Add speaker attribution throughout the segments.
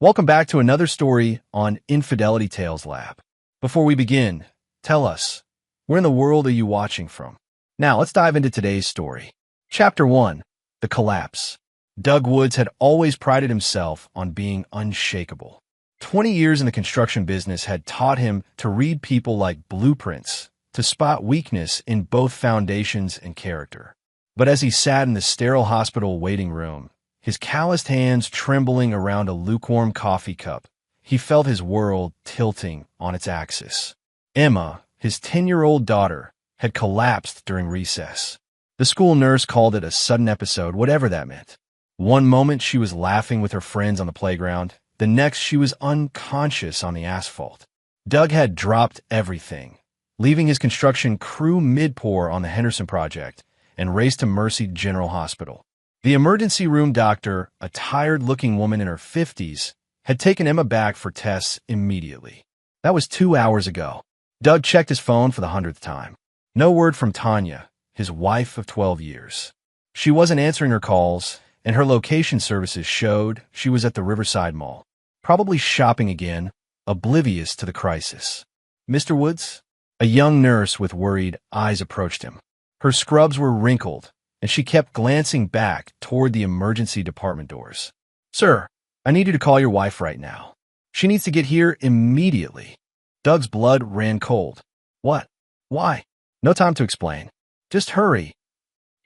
Speaker 1: Welcome back to another story on Infidelity Tales Lab. Before we begin, tell us, where in the world are you watching from? Now, let's dive into today's story. Chapter 1, The Collapse. Doug Woods had always prided himself on being unshakable. 20 years in the construction business had taught him to read people like blueprints, to spot weakness in both foundations and character. But as he sat in the sterile hospital waiting room, his calloused hands trembling around a lukewarm coffee cup, he felt his world tilting on its axis. Emma, his 10-year-old daughter, had collapsed during recess. The school nurse called it a sudden episode, whatever that meant. One moment she was laughing with her friends on the playground, the next she was unconscious on the asphalt. Doug had dropped everything, leaving his construction crew mid-pour on the Henderson project, and raced to Mercy General Hospital. The emergency room doctor, a tired-looking woman in her 50s, had taken Emma back for tests immediately. That was 2 hours ago. Doug checked his phone for the 100th time. No word from Tanya, his wife of 12 years. She wasn't answering her calls, and her location services showed she was at the Riverside Mall, probably shopping again, oblivious to the crisis. Mr. Woods? A young nurse with worried eyes approached him. Her scrubs were wrinkled, and she kept glancing back toward the emergency department doors. Sir, I need you to call your wife right now. She needs to get here immediately. Doug's blood ran cold. What? Why? No time to explain. Just hurry.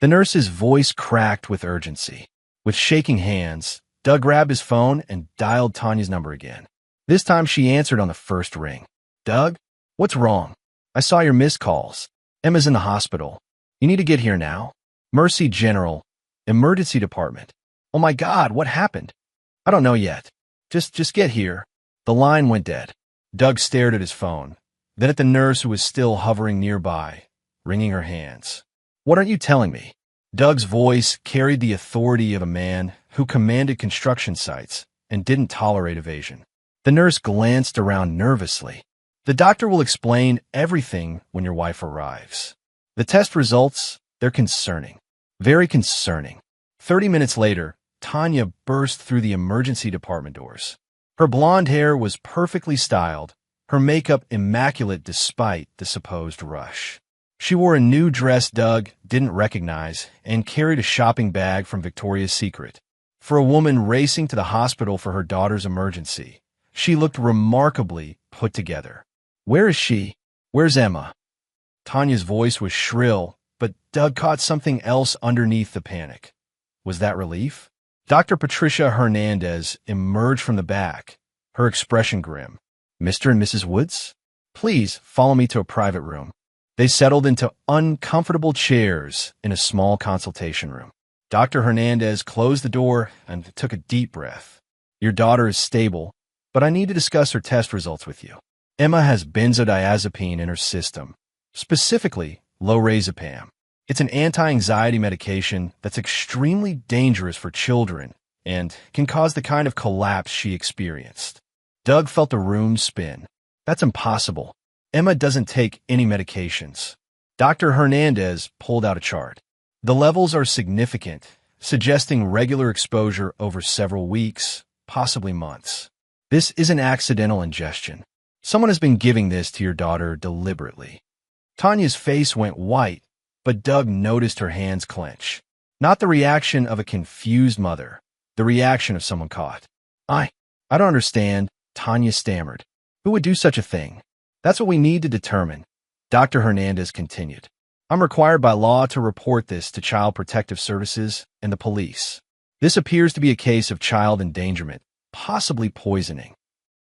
Speaker 1: The nurse's voice cracked with urgency. With shaking hands, Doug grabbed his phone and dialed Tanya's number again. This time she answered on the first ring. Doug? What's wrong? I saw your missed calls. Emma's in the hospital. You need to get here now. Mercy General, Emergency Department. Oh my God, what happened? I don't know yet. Just get here. The line went dead. Doug stared at his phone, then at the nurse who was still hovering nearby, wringing her hands. What aren't you telling me? Doug's voice carried the authority of a man who commanded construction sites and didn't tolerate evasion. The nurse glanced around nervously. The doctor will explain everything when your wife arrives. The test results, they're concerning. Very concerning. 30 minutes later, Tanya burst through the emergency department doors. Her blonde hair was perfectly styled, her makeup immaculate despite the supposed rush. She wore a new dress Doug didn't recognize and carried a shopping bag from Victoria's Secret. For a woman racing to the hospital for her daughter's emergency, she looked remarkably put together. Where is she? Where's Emma? Tanya's voice was shrill, but Doug caught something else underneath the panic. Was that relief? Dr. Patricia Hernandez emerged from the back, her expression grim. Mr. and Mrs. Woods? Please follow me to a private room. They settled into uncomfortable chairs in a small consultation room. Dr. Hernandez closed the door and took a deep breath. Your daughter is stable, but I need to discuss her test results with you. Emma has benzodiazepine in her system, specifically lorazepam. It's an anti-anxiety medication that's extremely dangerous for children and can cause the kind of collapse she experienced. Doug felt the room spin. That's impossible. Emma doesn't take any medications. Dr. Hernandez pulled out a chart. The levels are significant, suggesting regular exposure over several weeks, possibly months. This isn't accidental ingestion. Someone has been giving this to your daughter deliberately. Tanya's face went white, but Doug noticed her hands clench. Not the reaction of a confused mother, the reaction of someone caught. I don't understand, Tanya stammered. Who would do such a thing? That's what we need to determine, Dr. Hernandez continued. I'm required by law to report this to Child Protective Services and the police. This appears to be a case of child endangerment, possibly poisoning.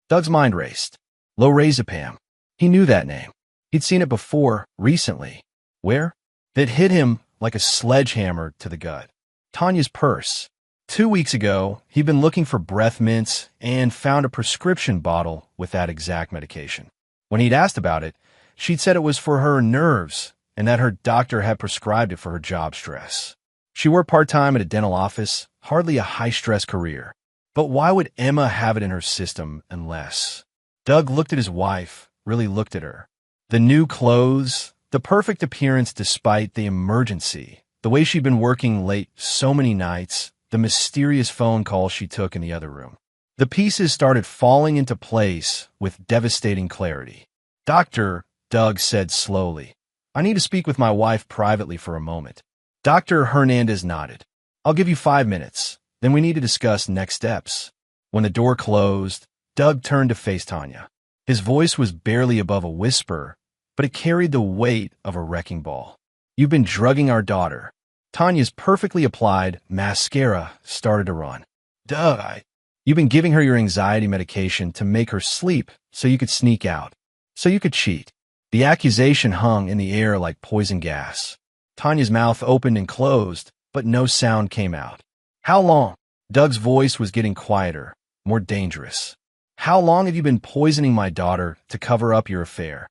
Speaker 1: Doug's mind raced. Lorazepam. He knew that name. He'd seen it before, recently. Where? It hit him like a sledgehammer to the gut. Tanya's purse. 2 weeks ago, he'd been looking for breath mints and found a prescription bottle with that exact medication. When he'd asked about it, she'd said it was for her nerves and that her doctor had prescribed it for her job stress. She worked part-time at a dental office, hardly a high-stress career. But why would Emma have it in her system unless? Doug looked at his wife, really looked at her. The new clothes, the perfect appearance despite the emergency, the way she'd been working late so many nights, the mysterious phone call she took in the other room. The pieces started falling into place with devastating clarity. "Doctor," Doug said slowly, "I need to speak with my wife privately for a moment." Dr. Hernandez nodded. "I'll give you 5 minutes. Then we need to discuss next steps." When the door closed, Doug turned to face Tanya. His voice was barely above a whisper, but it carried the weight of a wrecking ball. "You've been drugging our daughter." Tanya's perfectly applied mascara started to run. "Doug, you've been giving her your anxiety medication to make her sleep so you could sneak out, so you could cheat." The accusation hung in the air like poison gas. Tanya's mouth opened and closed, but no sound came out. "How long?" Doug's voice was getting quieter, more dangerous. "How long have you been poisoning my daughter to cover up your affair?"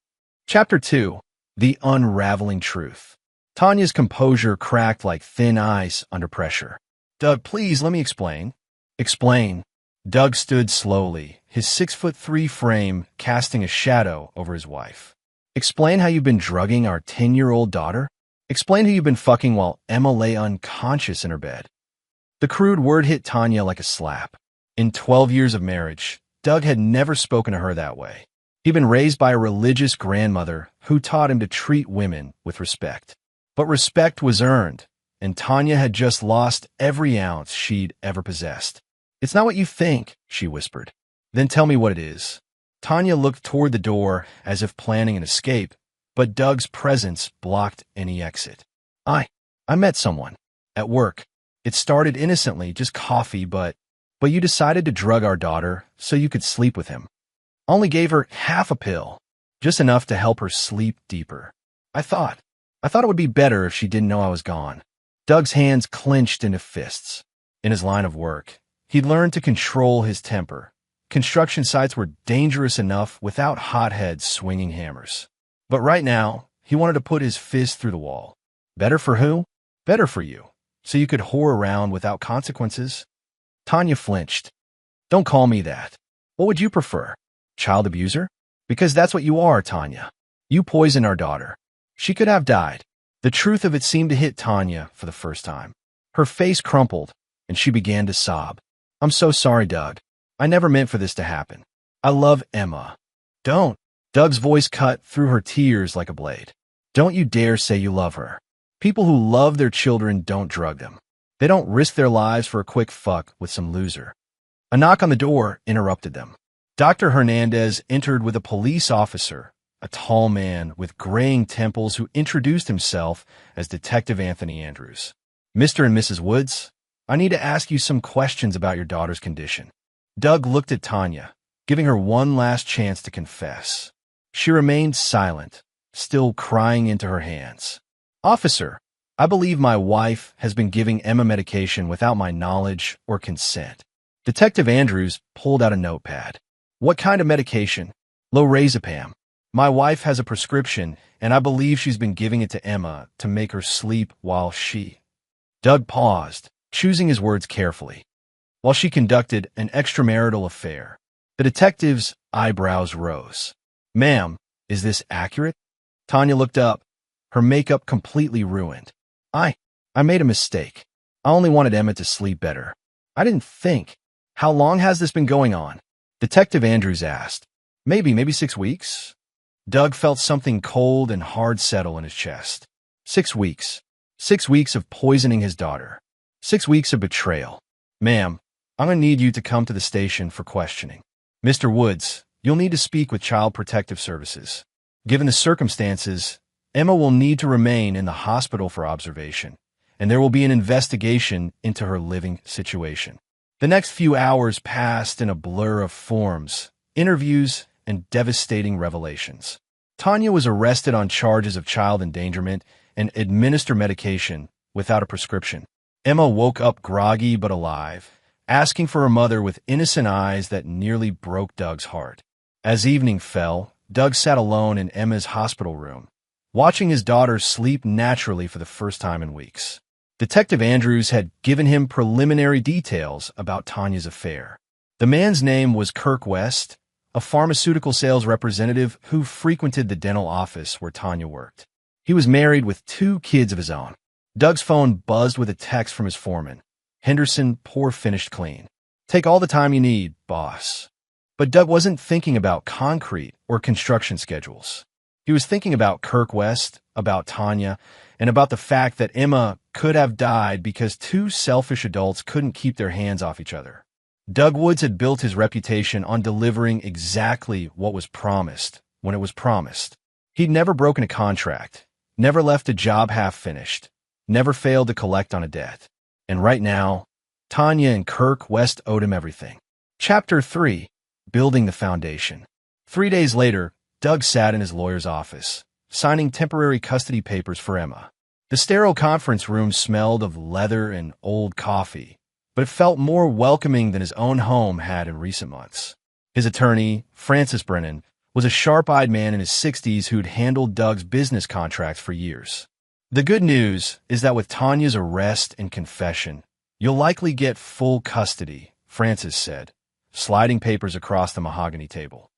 Speaker 1: Chapter 2. The Unraveling Truth. Tanya's composure cracked like thin ice under pressure. "Doug, please, let me explain." "Explain." Doug stood slowly, his 6'3" frame casting a shadow over his wife. "Explain how you've been drugging our 10-year-old daughter? Explain who you've been fucking while Emma lay unconscious in her bed." The crude word hit Tanya like a slap. In 12 years of marriage, Doug had never spoken to her that way. He'd been raised by a religious grandmother who taught him to treat women with respect. But respect was earned, and Tanya had just lost every ounce she'd ever possessed. "It's not what you think," she whispered. "Then tell me what it is." Tanya looked toward the door as if planning an escape, but Doug's presence blocked any exit. I met someone. At work. It started innocently, just coffee, but you decided to drug our daughter so you could sleep with him. Only gave her half a pill, just enough to help her sleep deeper. I thought it would be better if she didn't know I was gone." Doug's hands clenched into fists. In his line of work, he'd learned to control his temper. Construction sites were dangerous enough without hotheads swinging hammers. But right now, he wanted to put his fist through the wall. Better for who? Better for you, so you could whore around without consequences. Tanya flinched. "Don't call me that. What would you prefer? Child abuser? Because that's what you are, Tanya. You poisoned our daughter. She could have died." The truth of it seemed to hit Tanya for the first time. Her face crumpled, and she began to sob. "I'm so sorry, Doug. I never meant for this to happen. I love Emma." "Don't." Doug's voice cut through her tears like a blade. "Don't you dare say you love her. People who love their children don't drug them. They don't risk their lives for a quick fuck with some loser." A knock on the door interrupted them. Dr. Hernandez entered with a police officer, a tall man with graying temples who introduced himself as Detective Anthony Andrews. "Mr. and Mrs. Woods, I need to ask you some questions about your daughter's condition." Doug looked at Tanya, giving her one last chance to confess. She remained silent, still crying into her hands. "Officer, I believe my wife has been giving Emma medication without my knowledge or consent." Detective Andrews pulled out a notepad. "What kind of medication?" "Lorazepam. My wife has a prescription, and I believe she's been giving it to Emma to make her sleep while she—" Doug paused, choosing his words carefully. "While she conducted an extramarital affair." The detective's eyebrows rose. "Ma'am, is this accurate?" Tanya looked up, her makeup completely ruined. I made a mistake. I only wanted Emma to sleep better. I didn't think." "How long has this been going on?" Detective Andrews asked. Maybe 6 weeks." Doug felt something cold and hard settle in his chest. 6 weeks. 6 weeks of poisoning his daughter. 6 weeks of betrayal. "Ma'am, I'm going to need you to come to the station for questioning. Mr. Woods, you'll need to speak with Child Protective Services. Given the circumstances, Emma will need to remain in the hospital for observation, and there will be an investigation into her living situation." The next few hours passed in a blur of forms, interviews, and devastating revelations. Tanya was arrested on charges of child endangerment and administered medication without a prescription. Emma woke up groggy but alive, asking for her mother with innocent eyes that nearly broke Doug's heart. As evening fell, Doug sat alone in Emma's hospital room, watching his daughter sleep naturally for the first time in weeks. Detective Andrews had given him preliminary details about Tanya's affair. The man's name was Kirk West, a pharmaceutical sales representative who frequented the dental office where Tanya worked. He was married with 2 kids of his own. Doug's phone buzzed with a text from his foreman. "Henderson, pour finished clean." Take all the time you need, boss. But Doug wasn't thinking about concrete or construction schedules. He was thinking about Kirk West, about Tanya, and about the fact that Emma could have died because two selfish adults couldn't keep their hands off each other. Doug Woods had built his reputation on delivering exactly what was promised when it was promised. He'd never broken a contract, never left a job half-finished, never failed to collect on a debt. And right now, Tanya and Kirk West owed him everything. Chapter 3. Building the Foundation. 3 days later, Doug sat in his lawyer's office, signing temporary custody papers for Emma. The sterile conference room smelled of leather and old coffee, but it felt more welcoming than his own home had in recent months. His attorney, Francis Brennan, was a sharp-eyed man in his 60s who'd handled Doug's business contracts for years. The good news is that with Tanya's arrest and confession, you'll likely get full custody, Francis said, sliding papers across the mahogany table.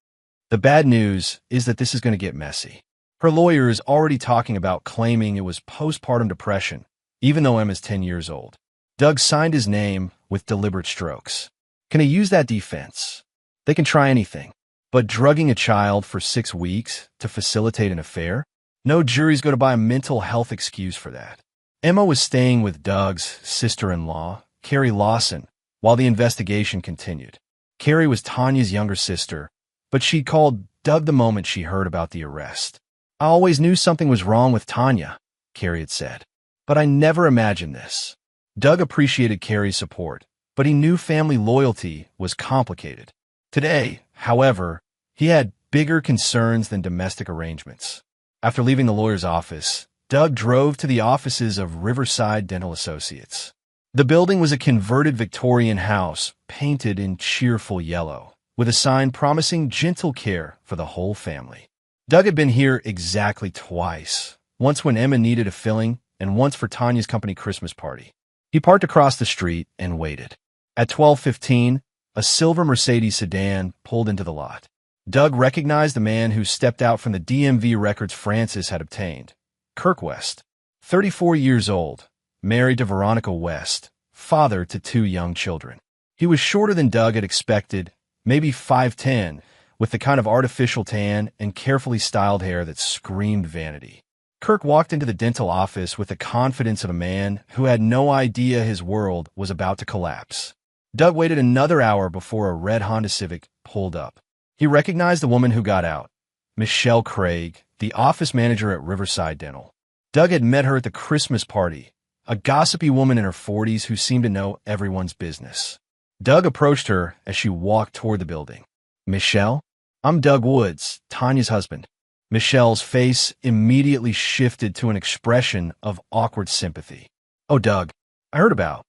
Speaker 1: The bad news is that this is going to get messy. Her lawyer is already talking about claiming it was postpartum depression, even though Emma's 10 years old. Doug signed his name with deliberate strokes. Can he use that defense? They can try anything. But drugging a child for 6 weeks to facilitate an affair? No jury's going to buy a mental health excuse for that. Emma was staying with Doug's sister-in-law, Carrie Lawson, while the investigation continued. Carrie was Tanya's younger sister, but she called Doug the moment she heard about the arrest. I always knew something was wrong with Tanya, Carrie had said, but I never imagined this. Doug appreciated Carrie's support, but he knew family loyalty was complicated. Today, however, he had bigger concerns than domestic arrangements. After leaving the lawyer's office, Doug drove to the offices of Riverside Dental Associates. The building was a converted Victorian house painted in cheerful yellow, with a sign promising gentle care for the whole family. Doug had been here exactly twice, once when Emma needed a filling and once for Tanya's company Christmas party. He parked across the street and waited. At 12:15, a silver Mercedes sedan pulled into the lot. Doug recognized the man who stepped out from the DMV records Francis had obtained. Kirk West, 34 years old, married to Veronica West, father to 2 young children. He was shorter than Doug had expected, maybe 5'10", with the kind of artificial tan and carefully styled hair that screamed vanity. Kirk walked into the dental office with the confidence of a man who had no idea his world was about to collapse. Doug waited another hour before a red Honda Civic pulled up. He recognized the woman who got out, Michelle Craig, the office manager at Riverside Dental. Doug had met her at the Christmas party, a gossipy woman in her 40s who seemed to know everyone's business. Doug approached her as she walked toward the building. Michelle? I'm Doug Woods, Tanya's husband. Michelle's face immediately shifted to an expression of awkward sympathy. Oh, Doug, I heard about.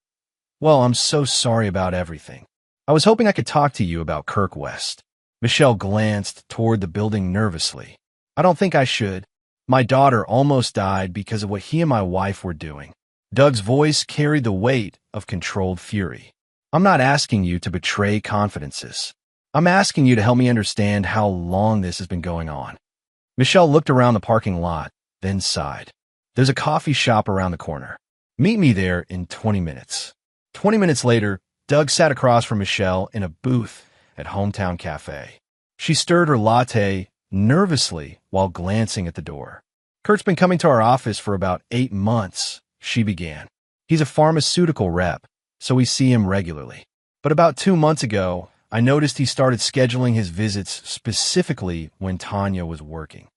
Speaker 1: Well, I'm so sorry about everything. I was hoping I could talk to you about Kirk West. Michelle glanced toward the building nervously. I don't think I should. My daughter almost died because of what he and my wife were doing. Doug's voice carried the weight of controlled fury. I'm not asking you to betray confidences. I'm asking you to help me understand how long this has been going on. Michelle looked around the parking lot, then sighed. There's a coffee shop around the corner. Meet me there in 20 minutes. 20 minutes later, Doug sat across from Michelle in a booth at Hometown Cafe. She stirred her latte nervously while glancing at the door. Kurt's been coming to our office for about 8 months, she began. He's a pharmaceutical rep, so we see him regularly. But about 2 months ago, I noticed he started scheduling his visits specifically when Tanya was working.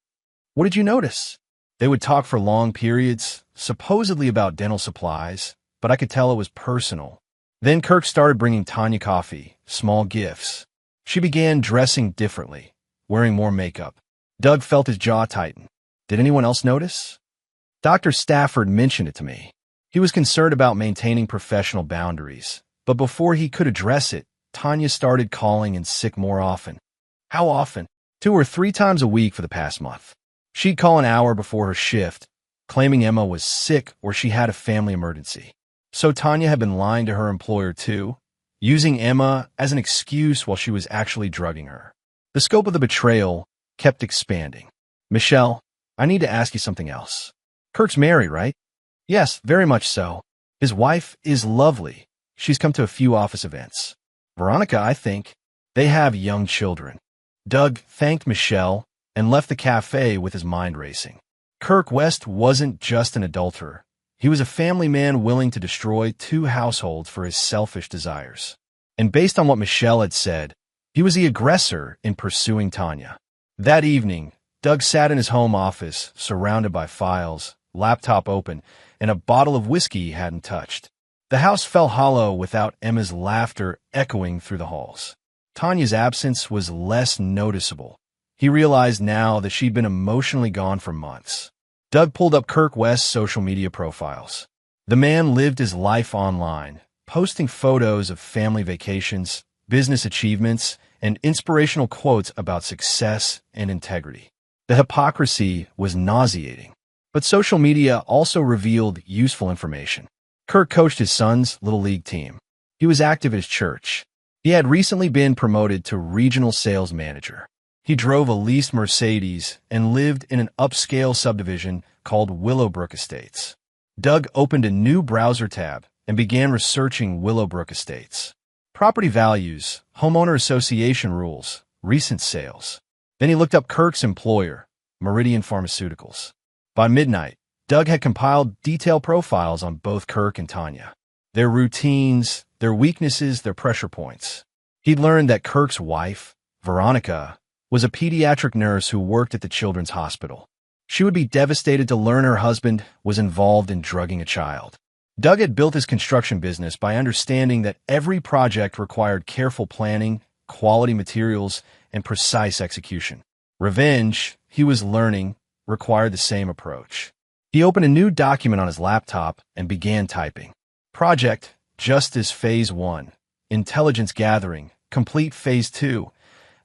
Speaker 1: What did you notice? They would talk for long periods, supposedly about dental supplies, but I could tell it was personal. Then Kirk started bringing Tanya coffee, small gifts. She began dressing differently, wearing more makeup. Doug felt his jaw tighten. Did anyone else notice? Dr. Stafford mentioned it to me. He was concerned about maintaining professional boundaries, but before he could address it, Tanya started calling in sick more often. How often? 2 or 3 times a week for the past month. She'd call an hour before her shift, claiming Emma was sick or she had a family emergency. So Tanya had been lying to her employer too, using Emma as an excuse while she was actually drugging her. The scope of the betrayal kept expanding. Michelle, I need to ask you something else. Kurt's married, right? Yes, very much so. His wife is lovely. She's come to a few office events. Veronica, I think. They have young children. Doug thanked Michelle and left the cafe with his mind racing. Kirk West wasn't just an adulterer. He was a family man willing to destroy two households for his selfish desires. And based on what Michelle had said, he was the aggressor in pursuing Tanya. That evening, Doug sat in his home office, surrounded by files, laptop open, and a bottle of whiskey he hadn't touched. The house fell hollow without Emma's laughter echoing through the halls. Tanya's absence was less noticeable. He realized now that she'd been emotionally gone for months. Doug pulled up Kirk West's social media profiles. The man lived his life online, posting photos of family vacations, business achievements, and inspirational quotes about success and integrity. The hypocrisy was nauseating. But social media also revealed useful information. Kirk coached his son's Little League team. He was active at his church. He had recently been promoted to regional sales manager. He drove a leased Mercedes and lived in an upscale subdivision called Willowbrook Estates. Doug opened a new browser tab and began researching Willowbrook Estates. Property values, homeowner association rules, recent sales. Then he looked up Kirk's employer, Meridian Pharmaceuticals. By midnight, Doug had compiled detailed profiles on both Kirk and Tanya. Their routines, their weaknesses, their pressure points. He'd learned that Kirk's wife, Veronica, was a pediatric nurse who worked at the children's hospital. She would be devastated to learn her husband was involved in drugging a child. Doug had built his construction business by understanding that every project required careful planning, quality materials, and precise execution. Revenge, he was learning, required the same approach. He opened a new document on his laptop and began typing. Project, Justice Phase 1. Intelligence Gathering, Complete Phase 2.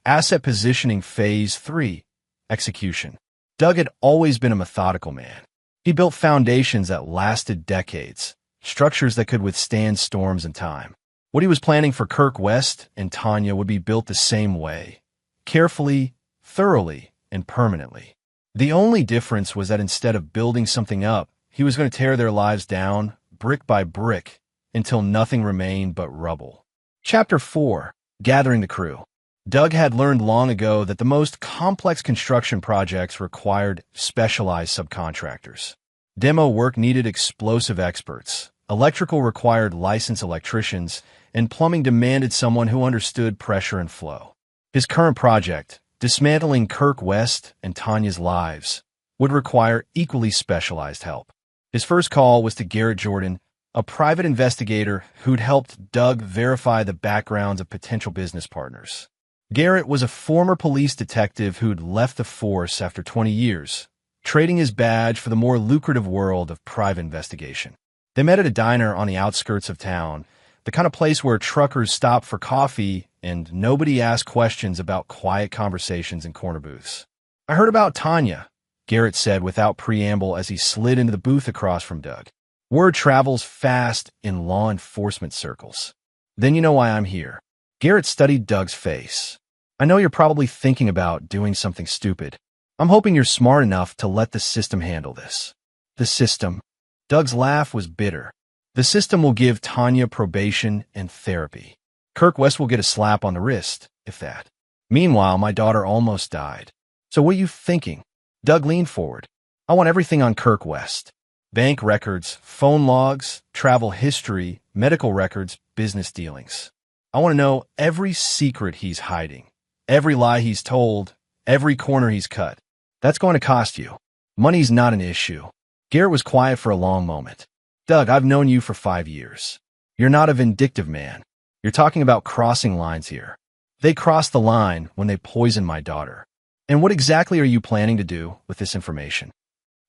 Speaker 1: Asset Positioning Phase 3. Execution. Doug had always been a methodical man. He built foundations that lasted decades, structures that could withstand storms and time. What he was planning for Kirk West and Tanya would be built the same way, carefully, thoroughly, and permanently. The only difference was that instead of building something up, he was going to tear their lives down, brick by brick, until nothing remained but rubble. Chapter 4. Gathering the Crew. Doug had learned long ago that the most complex construction projects required specialized subcontractors. Demo work needed explosive experts, electrical required licensed electricians, and plumbing demanded someone who understood pressure and flow. His current project, dismantling Kirk West and Tanya's lives, would require equally specialized help. His first call was to Garrett Jordan, a private investigator who'd helped Doug verify the backgrounds of potential business partners. Garrett was a former police detective who'd left the force after 20 years, trading his badge for the more lucrative world of private investigation. They met at a diner on the outskirts of town, the kind of place where truckers stop for coffee and nobody asked questions about quiet conversations in corner booths. "I heard about Tanya," Garrett said without preamble as he slid into the booth across from Doug. "Word travels fast in law enforcement circles." "Then you know why I'm here." Garrett studied Doug's face. "I know you're probably thinking about doing something stupid. I'm hoping you're smart enough to let the system handle this." "The system?" Doug's laugh was bitter. "The system will give Tanya probation and therapy. Kirk West will get a slap on the wrist, if that. Meanwhile, my daughter almost died. So what are you thinking?" Doug leaned forward. "I want everything on Kirk West. Bank records, phone logs, travel history, medical records, business dealings. I want to know every secret he's hiding, every lie he's told, every corner he's cut. That's going to cost you. Money's not an issue." Garrett was quiet for a long moment. "Doug, I've known you for 5 years. You're not a vindictive man. You're talking about crossing lines here. They crossed the line when they poisoned my daughter. And what exactly are you planning to do with this information?"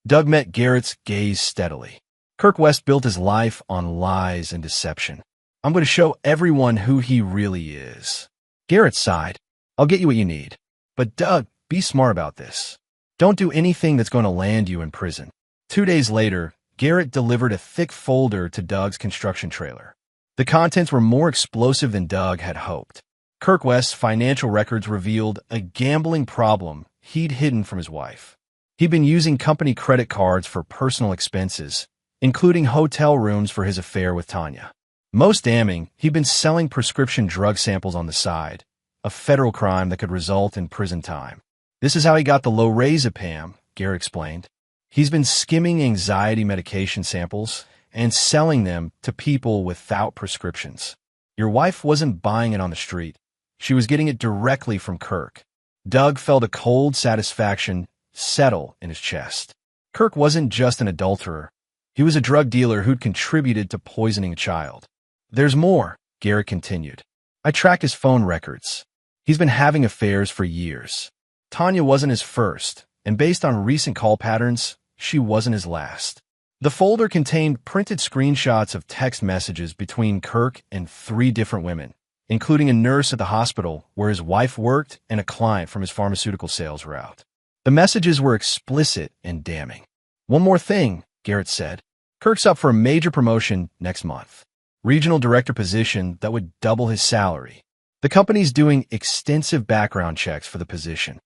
Speaker 1: Doug met Garrett's gaze steadily. "Kirk West built his life on lies and deception. I'm going to show everyone who he really is." Garrett sighed. "I'll get you what you need. But Doug, be smart about this. Don't do anything that's going to land you in prison." 2 days later, Garrett delivered a thick folder to Doug's construction trailer. The contents were more explosive than Doug had hoped. Kirk West's financial records revealed a gambling problem he'd hidden from his wife. He'd been using company credit cards for personal expenses, including hotel rooms for his affair with Tanya. Most damning, he'd been selling prescription drug samples on the side, a federal crime that could result in prison time. This is how he got the lorazepam, Garrett explained. He's been skimming anxiety medication samples and selling them to people without prescriptions. Your wife wasn't buying it on the street. She was getting it directly from Kirk. Doug felt a cold satisfaction settle in his chest. Kirk wasn't just an adulterer. He was a drug dealer who'd contributed to poisoning a child. There's more, Garrett continued. I tracked his phone records. He's been having affairs for years. Tanya wasn't his first, and based on recent call patterns, she wasn't his last. The folder contained printed screenshots of text messages between Kirk and 3 different women, including a nurse at the hospital where his wife worked and a client from his pharmaceutical sales route. The messages were explicit and damning. One more thing, Garrett said. Kirk's up for a major promotion next month. Regional director position that would double his salary. The company's doing extensive background checks for the position.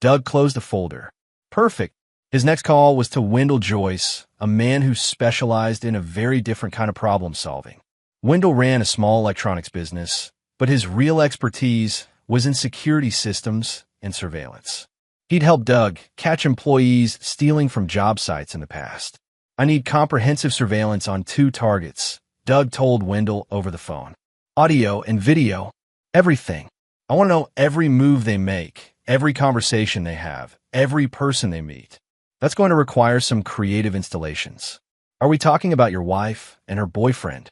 Speaker 1: Doug closed the folder. Perfect. His next call was to Wendell Joyce, a man who specialized in a very different kind of problem solving. Wendell ran a small electronics business, but his real expertise was in security systems and surveillance. He'd helped Doug catch employees stealing from job sites in the past. I need comprehensive surveillance on 2 targets, Doug told Wendell over the phone. Audio and video, everything. I want to know every move they make, every conversation they have, every person they meet. That's going to require some creative installations. Are we talking about your wife and her boyfriend?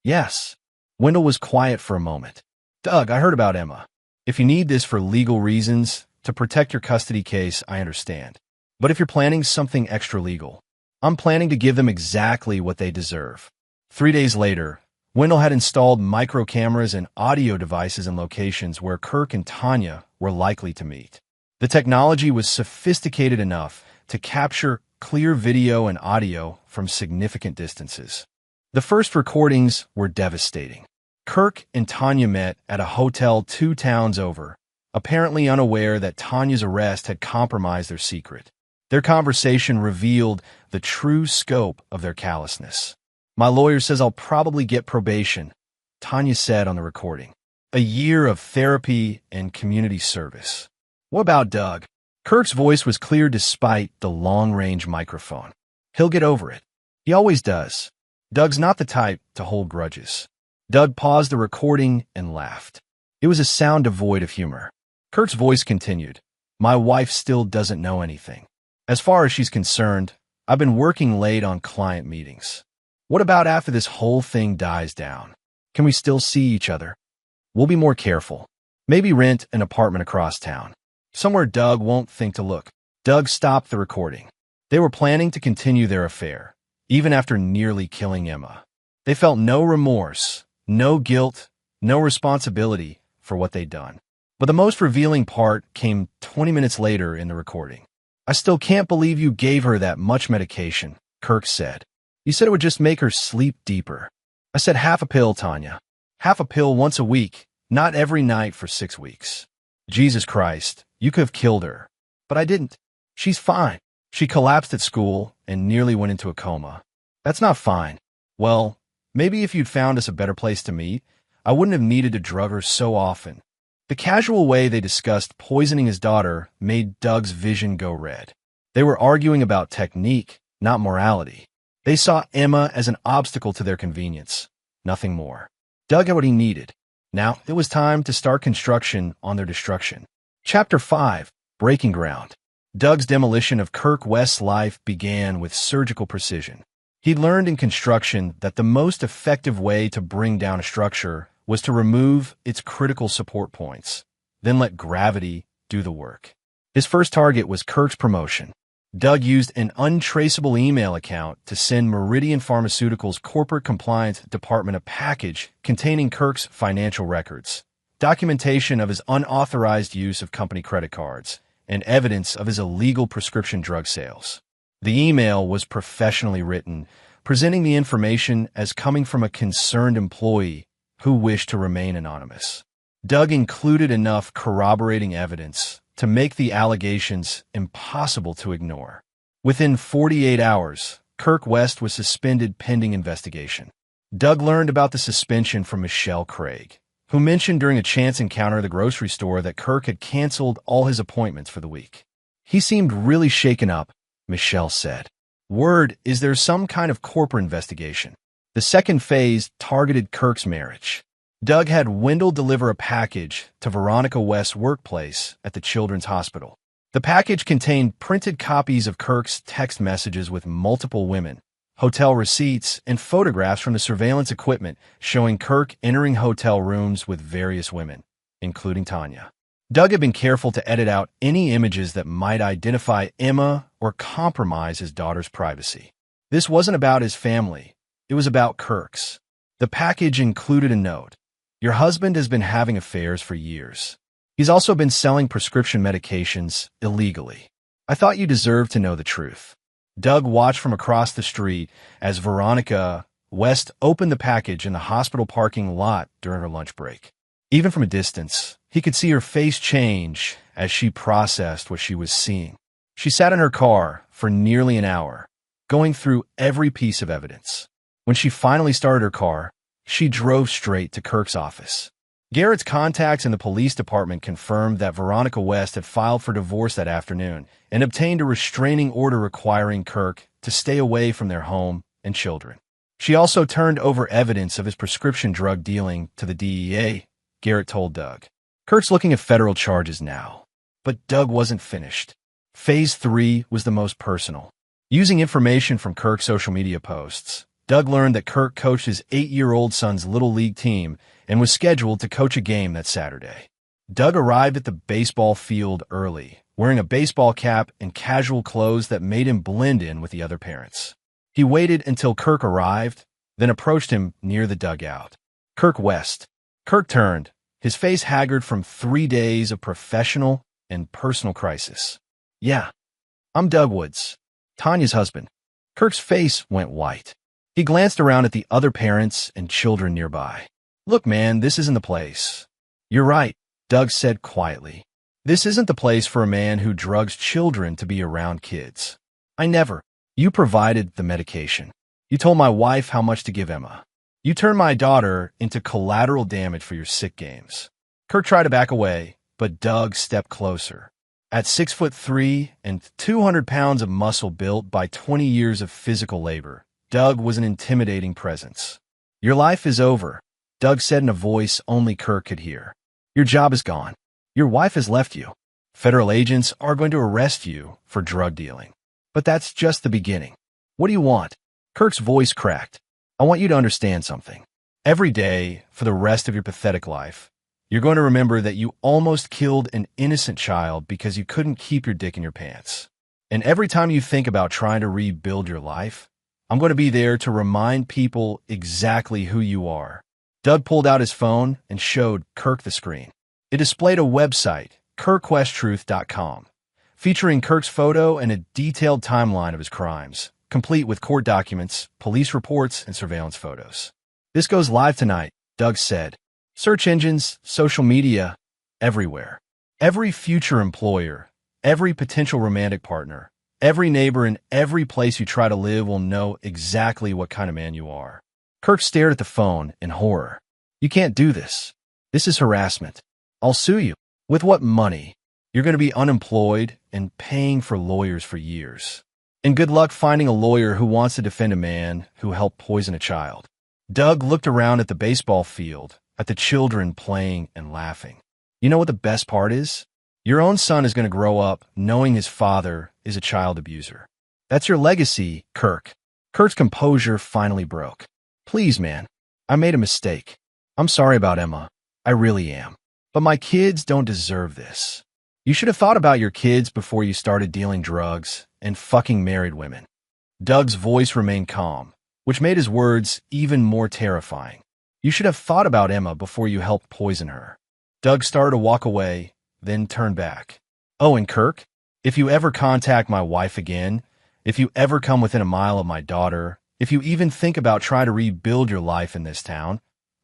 Speaker 1: Yes. Wendell was quiet for a moment. Doug, I heard about Emma. If you need this for legal reasons, to protect your custody case, I understand. But if you're planning something extra legal, I'm planning to give them exactly what they deserve. 3 days later, Wendell had installed micro cameras and audio devices in locations where Kirk and Tanya were likely to meet. The technology was sophisticated enough to capture clear video and audio from significant distances. The first recordings were devastating. Kirk and Tanya met at a hotel 2 towns over, apparently unaware that Tanya's arrest had compromised their secret. Their conversation revealed the true scope of their callousness. My lawyer says I'll probably get probation, Tanya said on the recording. A year of therapy and community service. What about Doug? Kirk's voice was clear despite the long-range microphone. He'll get over it. He always does. Doug's not the type to hold grudges. Doug paused the recording and laughed. It was a sound devoid of humor. Kirk's voice continued. My wife still doesn't know anything. As far as she's concerned, I've been working late on client meetings. What about after this whole thing dies down? Can we still see each other? We'll be more careful. Maybe rent an apartment across town. Somewhere Doug won't think to look. Doug stopped the recording. They were planning to continue their affair, even after nearly killing Emma. They felt no remorse, no guilt, no responsibility for what they'd done. But the most revealing part came 20 minutes later in the recording. I still can't believe you gave her that much medication, Kirk said. You said it would just make her sleep deeper. I said half a pill, Tanya. Half a pill once a week, not every night for 6 weeks. Jesus Christ, you could have killed her. But I didn't. She's fine. She collapsed at school and nearly went into a coma. That's not fine. Well, maybe if you'd found us a better place to meet, I wouldn't have needed to drug her so often. The casual way they discussed poisoning his daughter made Doug's vision go red. They were arguing about technique, not morality. They saw Emma as an obstacle to their convenience, nothing more. Doug had what he needed. Now it was time to start construction on their destruction. Chapter 5, Breaking Ground. Doug's demolition of Kirk West's life began with surgical precision. He'd learned in construction that the most effective way to bring down a structure was to remove its critical support points, then let gravity do the work. His first target was Kirk's promotion. Doug used an untraceable email account to send Meridian Pharmaceuticals' corporate compliance department a package containing Kirk's financial records, documentation of his unauthorized use of company credit cards, and evidence of his illegal prescription drug sales. The email was professionally written, presenting the information as coming from a concerned employee who wished to remain anonymous. Doug included enough corroborating evidence to make the allegations impossible to ignore. Within 48 hours, Kirk West was suspended pending investigation. Doug learned about the suspension from Michelle Craig, who mentioned during a chance encounter at the grocery store that Kirk had canceled all his appointments for the week. He seemed really shaken up, Michelle said. Word is there's some kind of corporate investigation. The second phase targeted Kirk's marriage. Doug had Wendell deliver a package to Veronica West's workplace at the Children's Hospital. The package contained printed copies of Kirk's text messages with multiple women, hotel receipts, and photographs from the surveillance equipment showing Kirk entering hotel rooms with various women, including Tanya. Doug had been careful to edit out any images that might identify Emma or compromise his daughter's privacy. This wasn't about his family. It was about Kirk's. The package included a note. Your husband has been having affairs for years. He's also been selling prescription medications illegally. I thought you deserved to know the truth. Doug watched from across the street as Veronica West opened the package in the hospital parking lot during her lunch break. Even from a distance, he could see her face change as she processed what she was seeing. She sat in her car for nearly an hour, going through every piece of evidence. When she finally started her car, she drove straight to Kirk's office. Garrett's contacts in the police department confirmed that Veronica West had filed for divorce that afternoon and obtained a restraining order requiring Kirk to stay away from their home and children. She also turned over evidence of his prescription drug dealing to the DEA, Garrett told Doug. Kirk's looking at federal charges now. But Doug wasn't finished. Phase 3 was the most personal. Using information from Kirk's social media posts, Doug learned that Kirk coached his 8-year-old son's Little League team and was scheduled to coach a game that Saturday. Doug arrived at the baseball field early, wearing a baseball cap and casual clothes that made him blend in with the other parents. He waited until Kirk arrived, then approached him near the dugout. Kirk West. Kirk turned, his face haggard from 3 days of professional and personal crisis. Yeah, I'm Doug Woods, Tanya's husband. Kirk's face went white. He glanced around at the other parents and children nearby. Look, man, this isn't the place. You're right, Doug said quietly. This isn't the place for a man who drugs children to be around kids. I never. You provided the medication. You told my wife how much to give Emma. You turned my daughter into collateral damage for your sick games. Kirk tried to back away, but Doug stepped closer. At 6'3" and 200 pounds of muscle built by 20 years of physical labor, Doug was an intimidating presence. Your life is over, Doug said in a voice only Kirk could hear. Your job is gone. Your wife has left you. Federal agents are going to arrest you for drug dealing. But that's just the beginning. What do you want? Kirk's voice cracked. I want you to understand something. Every day, for the rest of your pathetic life, you're going to remember that you almost killed an innocent child because you couldn't keep your dick in your pants. And every time you think about trying to rebuild your life, I'm going to be there to remind people exactly who you are. Doug pulled out his phone and showed Kirk the screen. It displayed a website, KirkQuestTruth.com, featuring Kirk's photo and a detailed timeline of his crimes, complete with court documents, police reports, and surveillance photos. This goes live tonight, Doug said. Search engines, social media, everywhere. Every future employer, every potential romantic partner, every neighbor and every place you try to live will know exactly what kind of man you are. Kirk stared at the phone in horror. You can't do this. This is harassment. I'll sue you. With what money? You're going to be unemployed and paying for lawyers for years. And good luck finding a lawyer who wants to defend a man who helped poison a child. Doug looked around at the baseball field, at the children playing and laughing. You know what the best part is? Your own son is going to grow up knowing his father is a child abuser. That's your legacy, Kirk. Kirk's composure finally broke. Please, man, I made a mistake. I'm sorry about Emma. I really am. But my kids don't deserve this. You should have thought about your kids before you started dealing drugs and fucking married women. Doug's voice remained calm, which made his words even more terrifying. You should have thought about Emma before you helped poison her. Doug started to walk away, then turned back. Oh, and Kirk, if you ever contact my wife again, if you ever come within a mile of my daughter, if you even think about trying to rebuild your life in this town,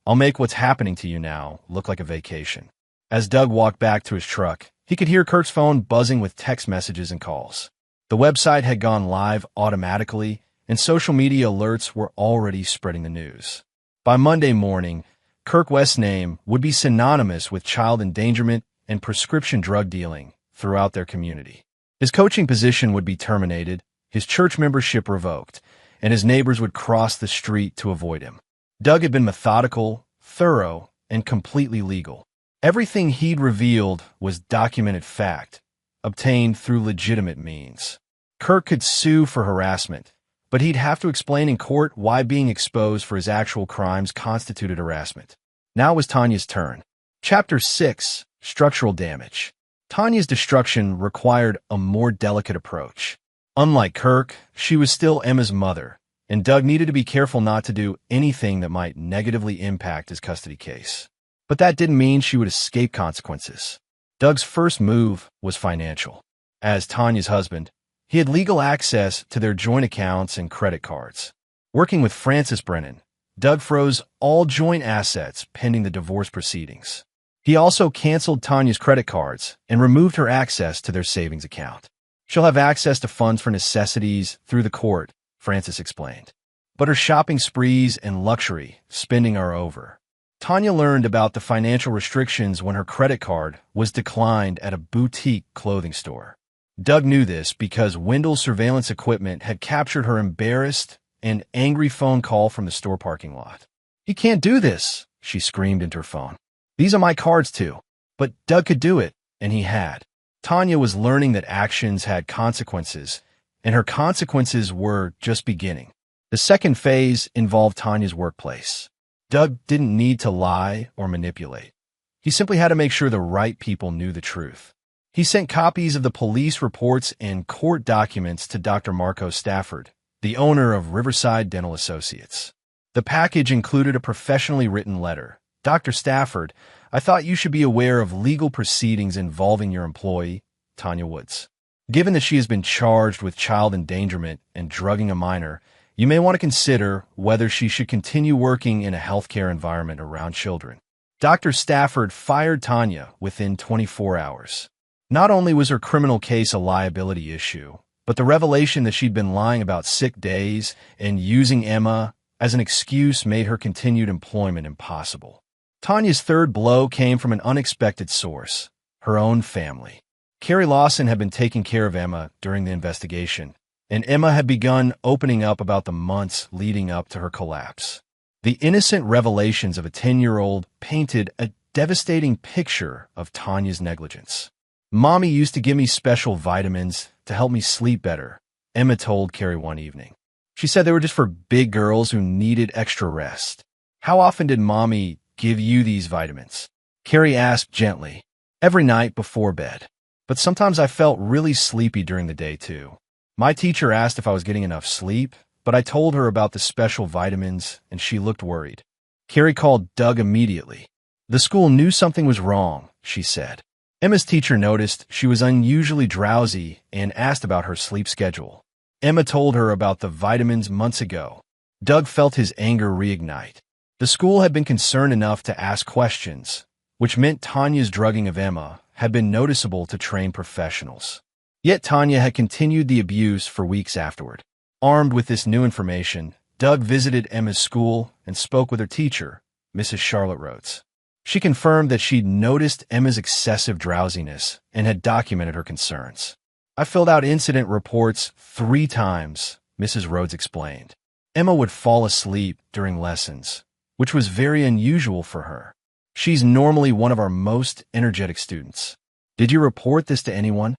Speaker 1: I'll make what's happening to you now look like a vacation. As Doug walked back to his truck, he could hear Kirk's phone buzzing with text messages and calls. The website had gone live automatically, and social media alerts were already spreading the news. By Monday morning, Kirk West's name would be synonymous with child endangerment and prescription drug dealing throughout their community. His coaching position would be terminated, his church membership revoked, and his neighbors would cross the street to avoid him. Doug had been methodical, thorough, and completely legal. Everything he'd revealed was documented fact, obtained through legitimate means. Kirk could sue for harassment, but he'd have to explain in court why being exposed for his actual crimes constituted harassment. Now it was Tanya's turn. Chapter 6: Structural Damage. Tanya's destruction required a more delicate approach. Unlike Kirk, she was still Emma's mother, and Doug needed to be careful not to do anything that might negatively impact his custody case. But that didn't mean she would escape consequences. Doug's first move was financial. As Tanya's husband, he had legal access to their joint accounts and credit cards. Working with Frances Brennan, Doug froze all joint assets pending the divorce proceedings. He also canceled Tanya's credit cards and removed her access to their savings account. She'll have access to funds for necessities through the court, Frances explained. But her shopping sprees and luxury spending are over. Tanya learned about the financial restrictions when her credit card was declined at a boutique clothing store. Doug knew this because Wendell's surveillance equipment had captured her embarrassed and angry phone call from the store parking lot. "You can't do this," she screamed into her phone. "These are my cards too." But Doug could do it, and he had. Tanya was learning that actions had consequences, and her consequences were just beginning. The second phase involved Tanya's workplace. Doug didn't need to lie or manipulate. He simply had to make sure the right people knew the truth. He sent copies of the police reports and court documents to Dr. Marco Stafford, the owner of Riverside Dental Associates. The package included a professionally written letter. "Dr. Stafford, I thought you should be aware of legal proceedings involving your employee, Tanya Woods. Given that she has been charged with child endangerment and drugging a minor, you may want to consider whether she should continue working in a healthcare environment around children." Dr. Stafford fired Tanya within 24 hours. Not only was her criminal case a liability issue, but the revelation that she'd been lying about sick days and using Emma as an excuse made her continued employment impossible. Tanya's third blow came from an unexpected source: her own family. Carrie Lawson had been taking care of Emma during the investigation, and Emma had begun opening up about the months leading up to her collapse. The innocent revelations of a 10-year-old painted a devastating picture of Tanya's negligence. "Mommy used to give me special vitamins to help me sleep better," Emma told Carrie one evening. She said they were just for big girls who needed extra rest. "How often did Mommy give you these vitamins?" Carrie asked gently. "Every night before bed. But sometimes I felt really sleepy during the day too. My teacher asked if I was getting enough sleep, but I told her about the special vitamins and she looked worried." Carrie called Doug immediately. "The school knew something was wrong," she said. Emma's teacher noticed she was unusually drowsy and asked about her sleep schedule. Emma told her about the vitamins months ago. Doug felt his anger reignite. The school had been concerned enough to ask questions, which meant Tanya's drugging of Emma had been noticeable to trained professionals. Yet Tanya had continued the abuse for weeks afterward. Armed with this new information, Doug visited Emma's school and spoke with her teacher, Mrs. Charlotte Rhodes. She confirmed that she'd noticed Emma's excessive drowsiness and had documented her concerns. "I filled out incident reports 3 times, Mrs. Rhodes explained. Emma would fall asleep during lessons, which was very unusual for her. She's normally one of our most energetic students. Did you report this to anyone?"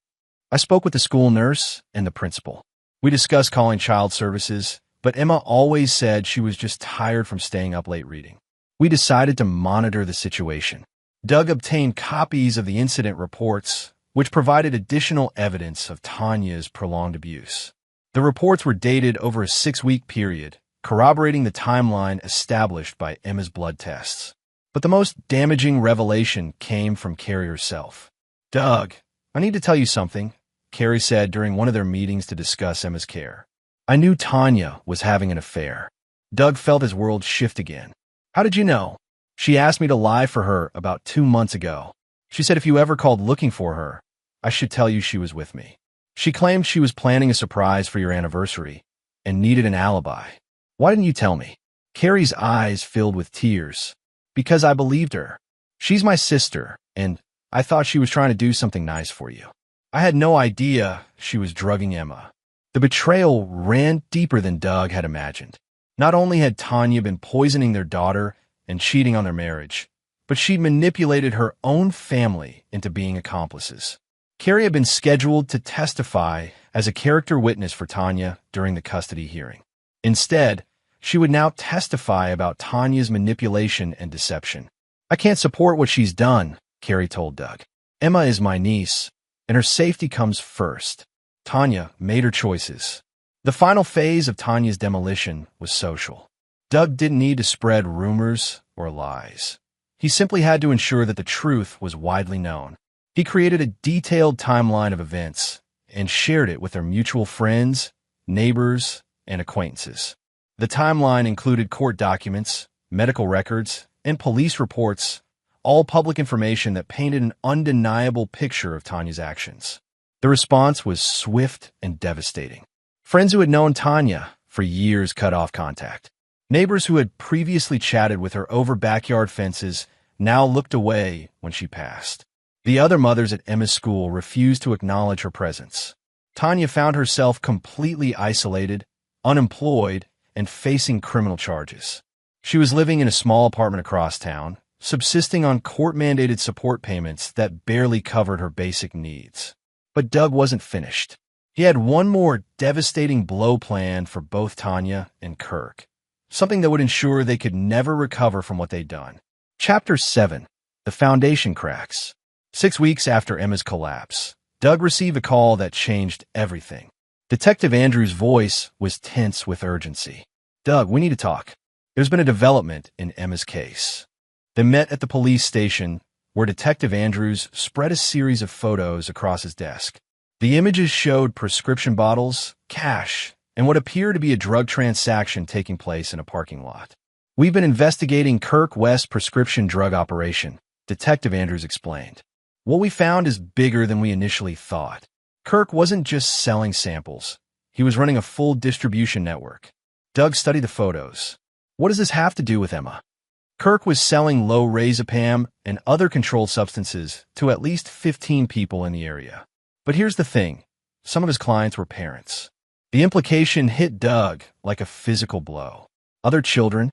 Speaker 1: "I spoke with the school nurse and the principal. We discussed calling child services, but Emma always said she was just tired from staying up late reading. We decided to monitor the situation." Doug obtained copies of the incident reports, which provided additional evidence of Tanya's prolonged abuse. The reports were dated over a 6-week period, corroborating the timeline established by Emma's blood tests. But the most damaging revelation came from Carrie herself. "Doug, I need to tell you something," Carrie said during one of their meetings to discuss Emma's care. "I knew Tanya was having an affair." Doug felt his world shift again. "How did you know?" "She asked me to lie for her about 2 months ago. She said if you ever called looking for her, I should tell you she was with me. She claimed she was planning a surprise for your anniversary and needed an alibi. Why didn't you tell me?" Carrie's eyes filled with tears. Because I believed her. She's my sister, and I thought she was trying to do something nice for you. I had no idea she was drugging Emma. The betrayal ran deeper than Doug had imagined. Not only had Tanya been poisoning their daughter and cheating on their marriage, but she'd manipulated her own family into being accomplices. Carrie had been scheduled to testify as a character witness for Tanya during the custody hearing. Instead, she would now testify about Tanya's manipulation and deception. I can't support what she's done, Carrie told Doug. Emma is my niece, and her safety comes first. Tanya made her choices. The final phase of Tanya's demolition was social. Doug didn't need to spread rumors or lies. He simply had to ensure that the truth was widely known. He created a detailed timeline of events and shared it with their mutual friends, neighbors, and acquaintances. The timeline included court documents, medical records, and police reports, all public information that painted an undeniable picture of Tanya's actions. The response was swift and devastating. Friends who had known Tanya for years cut off contact. Neighbors who had previously chatted with her over backyard fences now looked away when she passed. The other mothers at Emma's school refused to acknowledge her presence. Tanya found herself completely isolated, unemployed, and facing criminal charges. She was living in a small apartment across town, subsisting on court-mandated support payments that barely covered her basic needs. But Doug wasn't finished. He had one more devastating blow planned for both Tanya and Kirk, something that would ensure they could never recover from what they'd done. Chapter 7. The Foundation Cracks. 6 weeks after Emma's collapse, Doug received a call that changed everything. Detective Andrews' voice was tense with urgency. Doug, we need to talk. There's been a development in Emma's case. They met at the police station, where Detective Andrews spread a series of photos across his desk. The images showed prescription bottles, cash, and what appeared to be a drug transaction taking place in a parking lot. We've been investigating Kirk West's prescription drug operation, Detective Andrews explained. What we found is bigger than we initially thought. Kirk wasn't just selling samples. He was running a full distribution network. Doug studied the photos. What does this have to do with Emma? Kirk was selling lorazepam and other controlled substances to at least 15 people in the area. But here's the thing. Some of his clients were parents. The implication hit Doug like a physical blow. Other children.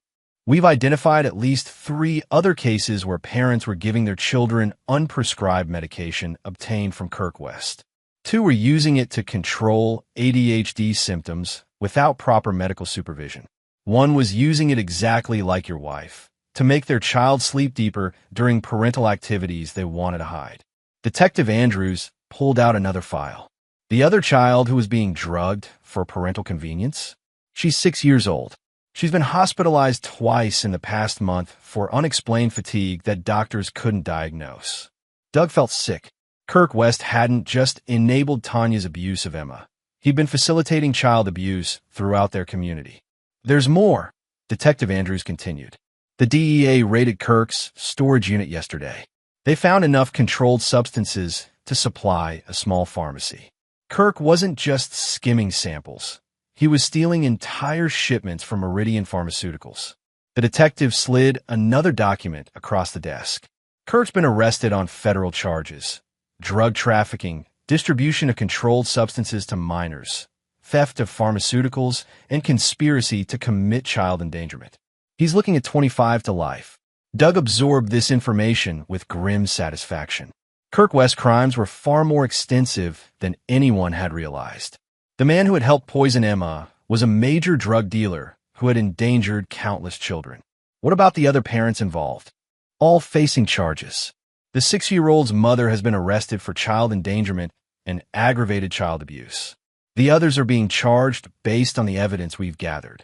Speaker 1: We've identified at least 3 other cases where parents were giving their children unprescribed medication obtained from Kirk West. 2 were using it to control ADHD symptoms without proper medical supervision. 1 was using it exactly like your wife, to make their child sleep deeper during parental activities they wanted to hide. Detective Andrews pulled out another file. The other child who was being drugged for parental convenience? She's 6 years old. She's been hospitalized twice in the past month for unexplained fatigue that doctors couldn't diagnose. Doug felt sick. Kirk West hadn't just enabled Tanya's abuse of Emma. He'd been facilitating child abuse throughout their community. There's more, Detective Andrews continued. The DEA raided Kirk's storage unit yesterday. They found enough controlled substances to supply a small pharmacy. Kirk wasn't just skimming samples. He was stealing entire shipments from Meridian Pharmaceuticals. The detective slid another document across the desk. Kirk's been arrested on federal charges: drug trafficking, distribution of controlled substances to minors, theft of pharmaceuticals, and conspiracy to commit child endangerment. He's looking at 25 to life. Doug absorbed this information with grim satisfaction. Kirk West's crimes were far more extensive than anyone had realized. The man who had helped poison Emma was a major drug dealer who had endangered countless children. What about the other parents involved? All facing charges. The 6-year-old's mother has been arrested for child endangerment and aggravated child abuse. The others are being charged based on the evidence we've gathered.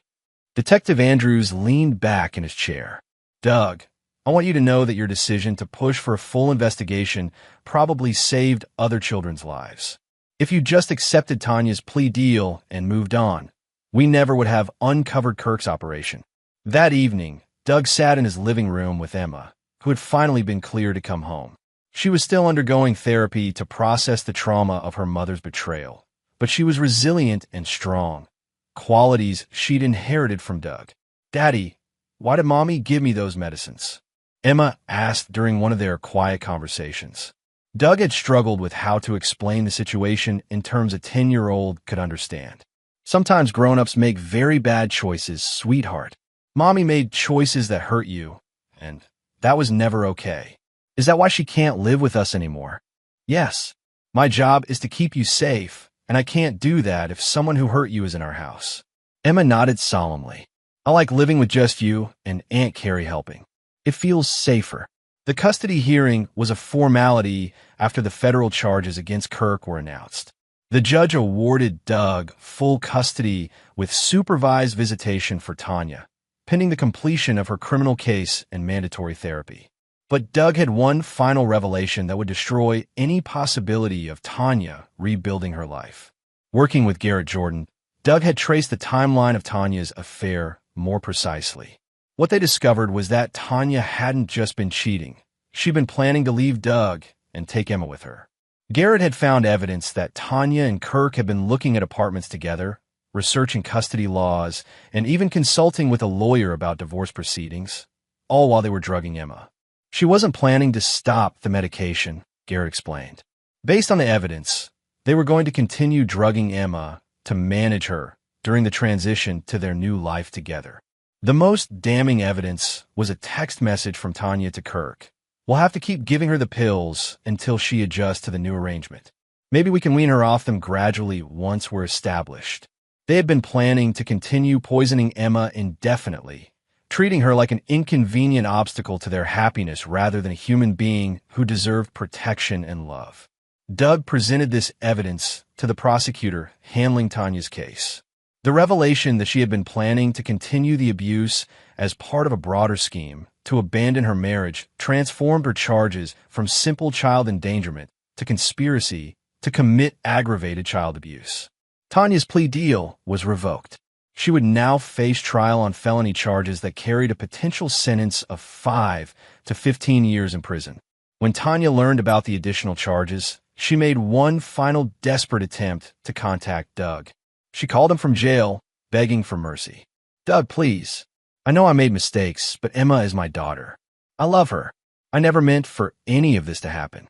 Speaker 1: Detective Andrews leaned back in his chair. Doug, I want you to know that your decision to push for a full investigation probably saved other children's lives. If you just accepted Tanya's plea deal and moved on, we never would have uncovered Kirk's operation. That evening, Doug sat in his living room with Emma, who had finally been cleared to come home. She was still undergoing therapy to process the trauma of her mother's betrayal, but she was resilient and strong, qualities she'd inherited from Doug. Daddy, Why did Mommy give me those medicines? Emma asked during one of their quiet conversations. Doug had struggled with how to explain the situation in terms a 10-year-old could understand. Sometimes grown-ups make very bad choices, sweetheart. Mommy made choices that hurt you, and that was never okay. Is that why she can't live with us anymore? Yes. My job is to keep you safe, and I can't do that if someone who hurt you is in our house. Emma nodded solemnly. I like living with just you and Aunt Carrie helping. It feels safer. The custody hearing was a formality after the federal charges against Kirk were announced. The judge awarded Doug full custody with supervised visitation for Tanya, pending the completion of her criminal case and mandatory therapy. But Doug had one final revelation that would destroy any possibility of Tanya rebuilding her life. Working with Garrett Jordan, Doug had traced the timeline of Tanya's affair more precisely. What they discovered was that Tanya hadn't just been cheating. She'd been planning to leave Doug and take Emma with her. Garrett had found evidence that Tanya and Kirk had been looking at apartments together, researching custody laws, and even consulting with a lawyer about divorce proceedings, all while they were drugging Emma. She wasn't planning to stop the medication, Garrett explained. Based on the evidence, they were going to continue drugging Emma to manage her during the transition to their new life together. The most damning evidence was a text message from Tanya to Kirk. We'll have to keep giving her the pills until she adjusts to the new arrangement. Maybe we can wean her off them gradually once we're established. They had been planning to continue poisoning Emma indefinitely, treating her like an inconvenient obstacle to their happiness rather than a human being who deserved protection and love. Doug presented this evidence to the prosecutor handling Tanya's case. The revelation that she had been planning to continue the abuse as part of a broader scheme to abandon her marriage transformed her charges from simple child endangerment to conspiracy to commit aggravated child abuse. Tanya's plea deal was revoked. She would now face trial on felony charges that carried a potential sentence of 5 to 15 years in prison. When Tanya learned about the additional charges, she made one final desperate attempt to contact Doug. She called him from jail, begging for mercy. Doug, please. I know I made mistakes, but Emma is my daughter. I love her. I never meant for any of this to happen.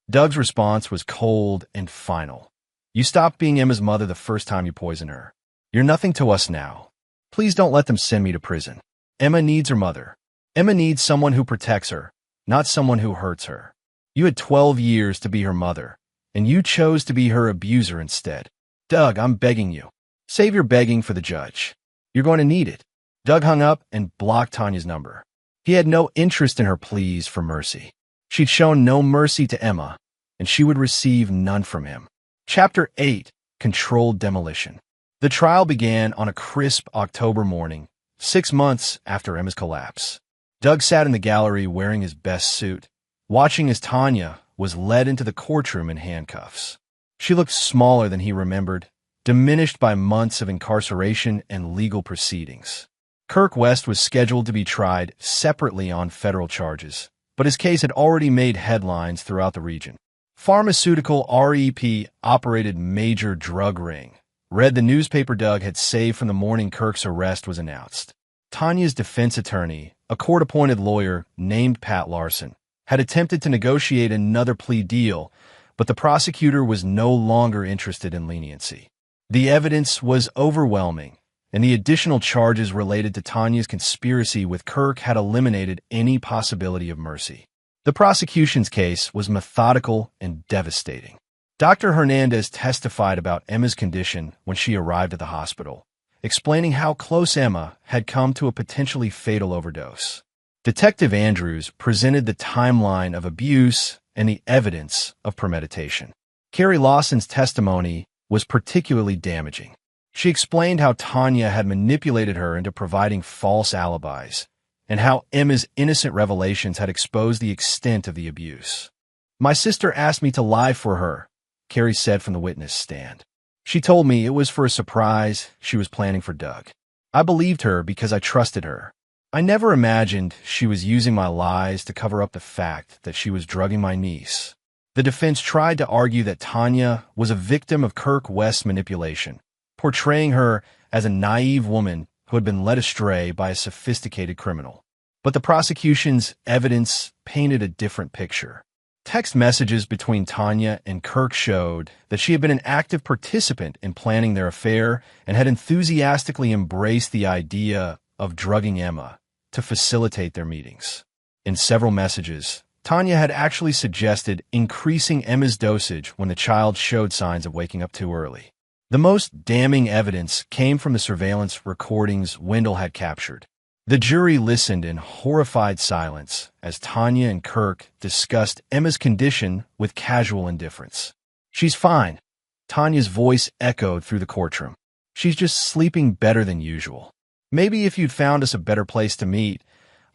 Speaker 1: Doug's response was cold and final. You stopped being Emma's mother the first time you poisoned her. You're nothing to us now. Please don't let them send me to prison. Emma needs her mother. Emma needs someone who protects her, not someone who hurts her. You had 12 years to be her mother, and you chose to be her abuser instead. Doug, I'm begging you. Save your begging for the judge. You're going to need it. Doug hung up and blocked Tanya's number. He had no interest in her pleas for mercy. She'd shown no mercy to Emma, and she would receive none from him. Chapter 8, Controlled Demolition. The trial began on a crisp October morning, 6 months after Emma's collapse. Doug sat in the gallery wearing his best suit, watching as Tanya was led into the courtroom in handcuffs. She looked smaller than he remembered, diminished by months of incarceration and legal proceedings. Kirk West was scheduled to be tried separately on federal charges, but his case had already made headlines throughout the region. Pharmaceutical REP-operated major drug ring, read the newspaper Doug had saved from the morning Kirk's arrest was announced. Tanya's defense attorney, a court-appointed lawyer named Pat Larson, had attempted to negotiate another plea deal, but the prosecutor was no longer interested in leniency. The evidence was overwhelming, and the additional charges related to Tanya's conspiracy with Kirk had eliminated any possibility of mercy. The prosecution's case was methodical and devastating. Dr. Hernandez testified about Emma's condition when she arrived at the hospital, explaining how close Emma had come to a potentially fatal overdose. Detective Andrews presented the timeline of abuse and the evidence of premeditation. Carrie Lawson's testimony was particularly damaging. She explained how Tanya had manipulated her into providing false alibis, and how Emma's innocent revelations had exposed the extent of the abuse. My sister asked me to lie for her, Carrie said from the witness stand. She told me it was for a surprise she was planning for Doug. I believed her because I trusted her. I never imagined she was using my lies to cover up the fact that she was drugging my niece. The defense tried to argue that Tanya was a victim of Kirk West's manipulation, portraying her as a naive woman who had been led astray by a sophisticated criminal. But the prosecution's evidence painted a different picture. Text messages between Tanya and Kirk showed that she had been an active participant in planning their affair and had enthusiastically embraced the idea of drugging Emma to facilitate their meetings. In several messages, Tanya had actually suggested increasing Emma's dosage when the child showed signs of waking up too early. The most damning evidence came from the surveillance recordings Wendell had captured. The jury listened in horrified silence as Tanya and Kirk discussed Emma's condition with casual indifference. "She's fine," Tanya's voice echoed through the courtroom. "She's just sleeping better than usual. Maybe if you'd found us a better place to meet,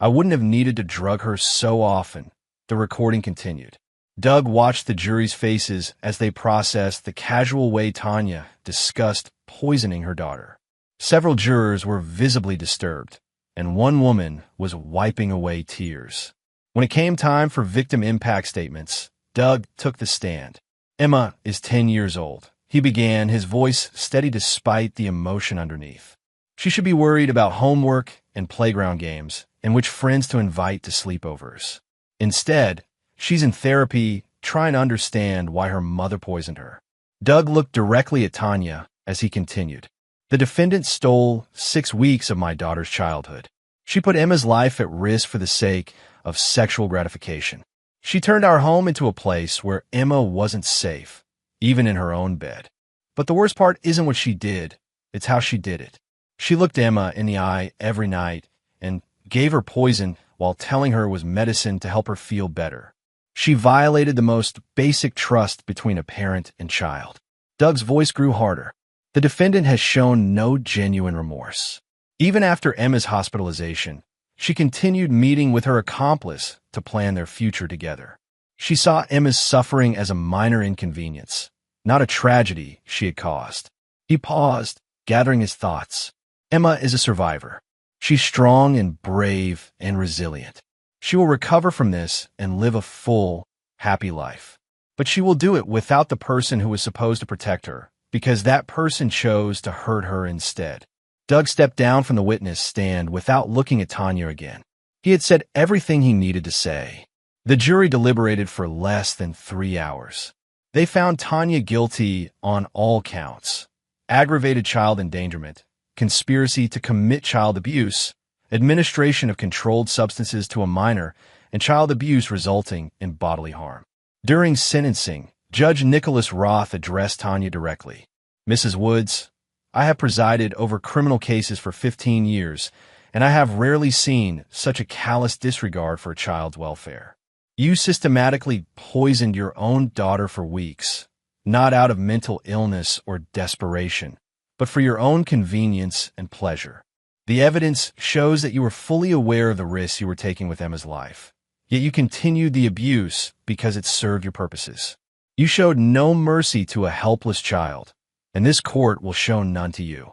Speaker 1: I wouldn't have needed to drug her so often," the recording continued. Doug watched the jury's faces as they processed the casual way Tanya discussed poisoning her daughter. Several jurors were visibly disturbed, and one woman was wiping away tears. When it came time for victim impact statements, Doug took the stand. "Emma is 10 years old," he began, his voice steady despite the emotion underneath. "She should be worried about homework and playground games and which friends to invite to sleepovers. Instead, she's in therapy trying to understand why her mother poisoned her." Doug looked directly at Tanya as he continued. "The defendant stole 6 weeks of my daughter's childhood. She put Emma's life at risk for the sake of sexual gratification. She turned our home into a place where Emma wasn't safe, even in her own bed. But the worst part isn't what she did, it's how she did it. She looked Emma in the eye every night and gave her poison while telling her it was medicine to help her feel better. She violated the most basic trust between a parent and child." Doug's voice grew harder. "The defendant has shown no genuine remorse. Even after Emma's hospitalization, she continued meeting with her accomplice to plan their future together. She saw Emma's suffering as a minor inconvenience, not a tragedy she had caused." He paused, gathering his thoughts. "Emma is a survivor. She's strong and brave and resilient. She will recover from this and live a full, happy life. But she will do it without the person who was supposed to protect her, because that person chose to hurt her instead." Doug stepped down from the witness stand without looking at Tanya again. He had said everything he needed to say. The jury deliberated for less than 3 hours. They found Tanya guilty on all counts: aggravated child endangerment, conspiracy to commit child abuse, administration of controlled substances to a minor, and child abuse resulting in bodily harm. During sentencing, Judge Nicholas Roth addressed Tanya directly. "Mrs. Woods, I have presided over criminal cases for 15 years, and I have rarely seen such a callous disregard for a child's welfare. You systematically poisoned your own daughter for weeks, not out of mental illness or desperation, but for your own convenience and pleasure. The evidence shows that you were fully aware of the risks you were taking with Emma's life, yet you continued the abuse because it served your purposes. You showed no mercy to a helpless child, and this court will show none to you.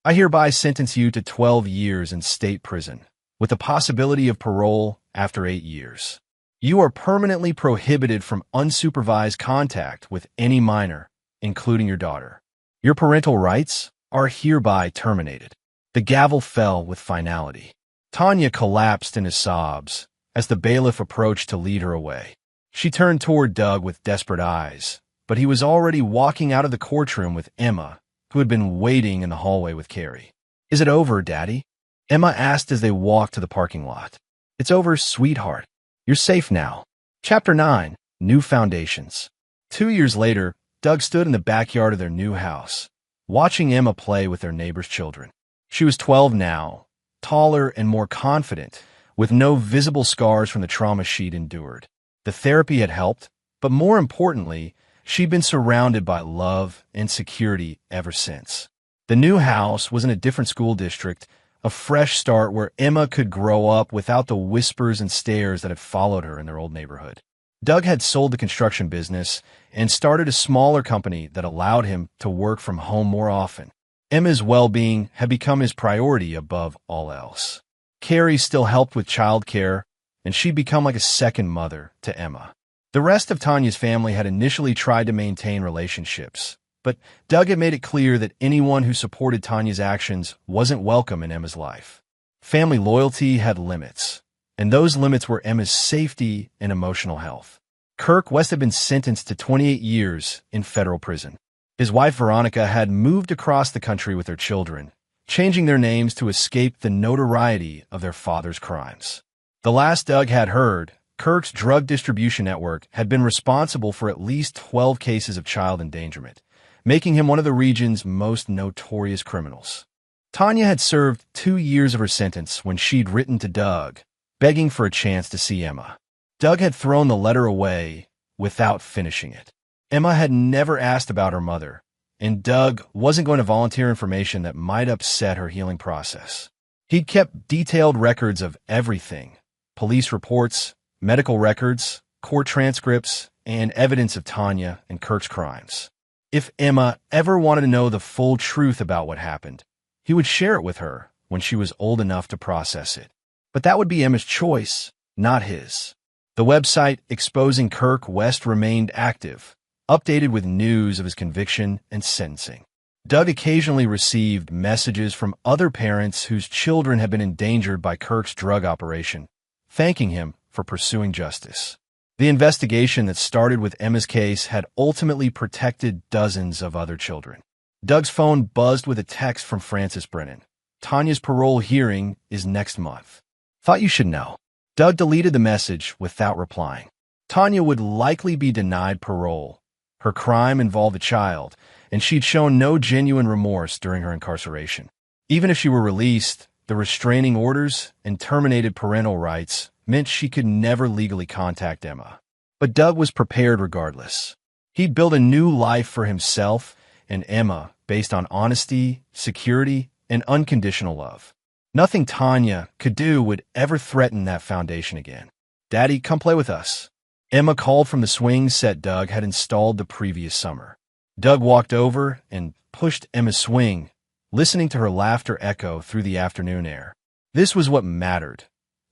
Speaker 1: I hereby sentence you to 12 years in state prison, with the possibility of parole after 8 years. You are permanently prohibited from unsupervised contact with any minor, including your daughter. Your parental rights are hereby terminated." The gavel fell with finality. Tanya collapsed into sobs as the bailiff approached to lead her away. She turned toward Doug with desperate eyes, but he was already walking out of the courtroom with Emma, who had been waiting in the hallway with Carrie. "Is it over, Daddy?" Emma asked as they walked to the parking lot. "It's over, sweetheart. You're safe now." Chapter 9: New Foundations. 2 years later, Doug stood in the backyard of their new house, watching Emma play with their neighbor's children. She was 12 now, taller and more confident, with no visible scars from the trauma she'd endured. The therapy had helped, but more importantly, she'd been surrounded by love and security ever since. The new house was in a different school district, a fresh start where Emma could grow up without the whispers and stares that had followed her in their old neighborhood. Doug had sold the construction business and started a smaller company that allowed him to work from home more often. Emma's well-being had become his priority above all else. Carrie still helped with childcare, and she'd become like a second mother to Emma. The rest of Tanya's family had initially tried to maintain relationships, But Doug had made it clear that anyone who supported Tanya's actions wasn't welcome in Emma's life. Family loyalty had limits, and those limits were Emma's safety and emotional health. Kirk West had been sentenced to 28 years in federal prison. His wife Veronica had moved across the country with their children, changing their names to escape the notoriety of their father's crimes. The last Doug had heard, Kirk's drug distribution network had been responsible for at least 12 cases of child endangerment, making him one of the region's most notorious criminals. Tanya had served 2 years of her sentence when she'd written to Doug, begging for a chance to see Emma. Doug had thrown the letter away without finishing it. Emma had never asked about her mother, and Doug wasn't going to volunteer information that might upset her healing process. He'd kept detailed records of everything: police reports, medical records, court transcripts, and evidence of Tanya and Kirk's crimes. If Emma ever wanted to know the full truth about what happened, he would share it with her when she was old enough to process it. But that would be Emma's choice, not his. The website exposing Kirk West remained active, updated with news of his conviction and sentencing. Doug occasionally received messages from other parents whose children had been endangered by Kirk's drug operation, thanking him for pursuing justice. The investigation that started with Emma's case had ultimately protected dozens of other children. Doug's phone buzzed with a text from Francis Brennan. Tanya's parole hearing is next month. Thought you should know. Doug deleted the message without replying. Tanya would likely be denied parole. Her crime involved a child, and she'd shown no genuine remorse during her incarceration. Even if she were released, the restraining orders and terminated parental rights meant she could never legally contact Emma. But Doug was prepared regardless. He'd built a new life for himself and Emma based on honesty, security, and unconditional love. Nothing Tanya could do would ever threaten that foundation again. "Daddy, come play with us." Emma called from the swing set Doug had installed the previous summer. Doug walked over and pushed Emma's swing, listening to her laughter echo through the afternoon air. This was what mattered.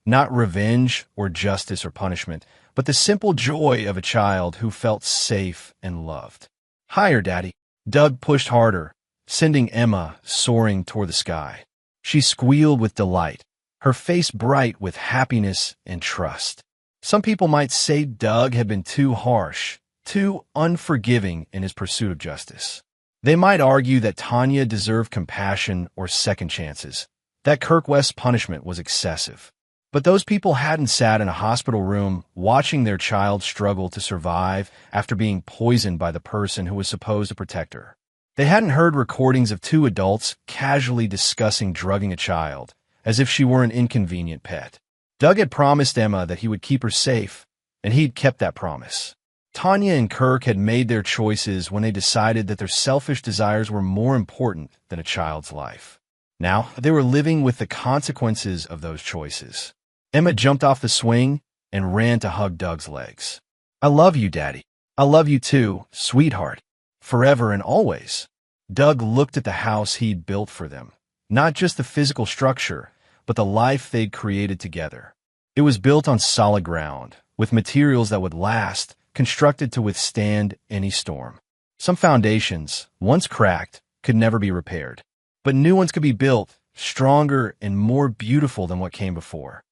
Speaker 1: Not revenge or justice or punishment, but the simple joy of a child who felt safe and loved. "Higher, Daddy." Doug pushed harder, sending Emma soaring toward the sky. She squealed with delight, her face bright with happiness and trust. Some people might say Doug had been too harsh, too unforgiving in his pursuit of justice. They might argue that Tanya deserved compassion or second chances, that Kirk West's punishment was excessive. But those people hadn't sat in a hospital room watching their child struggle to survive after being poisoned by the person who was supposed to protect her. They hadn't heard recordings of 2 adults casually discussing drugging a child, as if she were an inconvenient pet. Doug had promised Emma that he would keep her safe, and he'd kept that promise. Tanya and Kirk had made their choices when they decided that their selfish desires were more important than a child's life. Now, they were living with the consequences of those choices. Emma jumped off the swing and ran to hug Doug's legs. "I love you, Daddy. I love you too, sweetheart. Forever and always." Doug looked at the house he'd built for them, not just the physical structure, but the life they'd created together. It was built on solid ground, with materials that would last, constructed to withstand any storm. Some foundations, once cracked, could never be repaired, but new ones could be built, stronger and more beautiful than what came before.